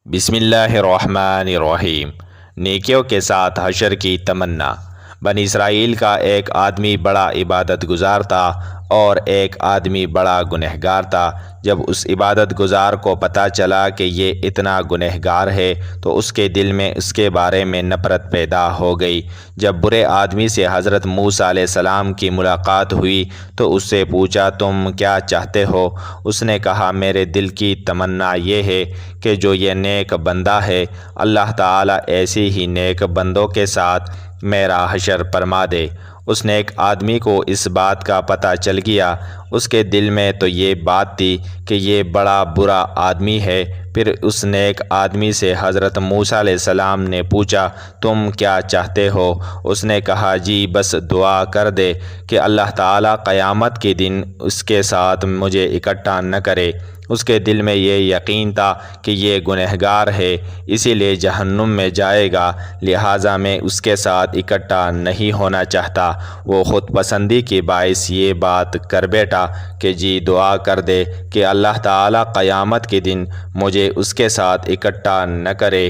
بسم اللہ الرحمن الرحیم۔ نیکیوں کے ساتھ حشر کی تمنا۔ بنی اسرائیل کا ایک آدمی بڑا عبادت گزار تھا اور ایک آدمی بڑا گنہگار تھا۔ جب اس عبادت گزار کو پتہ چلا کہ یہ اتنا گنہگار ہے تو اس کے دل میں اس کے بارے میں نفرت پیدا ہو گئی۔ جب برے آدمی سے حضرت موسیٰ علیہ السلام کی ملاقات ہوئی تو اس سے پوچھا، تم کیا چاہتے ہو؟ اس نے کہا، میرے دل کی تمنا یہ ہے کہ جو یہ نیک بندہ ہے اللہ تعالیٰ ایسی ہی نیک بندوں کے ساتھ میرا حشر فرما دے۔ اس نیک آدمی کو اس بات کا پتہ چل گیا۔ اس کے دل میں تو یہ بات تھی کہ یہ بڑا برا آدمی ہے۔ پھر اس نیک آدمی سے حضرت موسیٰ علیہ السلام نے پوچھا، تم کیا چاہتے ہو؟ اس نے کہا، جی بس دعا کر دے کہ اللہ تعالیٰ قیامت کے دن اس کے ساتھ مجھے اکٹھا نہ کرے۔ اس کے دل میں یہ یقین تھا کہ یہ گنہگار ہے، اسی لیے جہنم میں جائے گا، لہٰذا میں اس کے ساتھ اکٹھا نہیں ہونا چاہتا۔ وہ خود پسندی کے باعث یہ بات کر بیٹھا کہ جی دعا کر دے کہ اللہ تعالیٰ قیامت کے دن مجھے اس کے ساتھ اکٹھا نہ کرے۔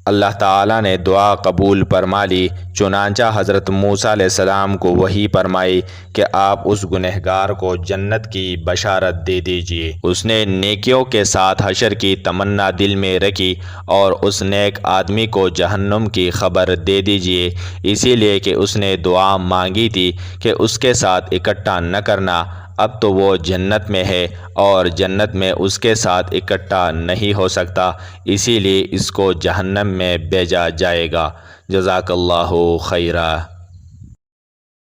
اللہ تعالیٰ نے دعا قبول فرما لی۔ چنانچہ حضرت موسیٰ علیہ السلام کو وحی فرمائی کہ آپ اس گنہگار کو جنت کی بشارت دے دیجئے۔ اس نے نیکیوں کے ساتھ حشر کی تمنا دل میں رکھی اور اس نیک آدمی کو جہنم کی خبر دے دیجئے، اسی لیے کہ اس نے دعا مانگی تھی کہ اس کے ساتھ اکٹھا نہ کرنا۔ اب تو وہ جنت میں ہے اور جنت میں اس کے ساتھ اکٹھا نہیں ہو سکتا، اسی لیے اس کو جہنم میں بھیجا جائے گا۔ جزاک اللہ خیرا۔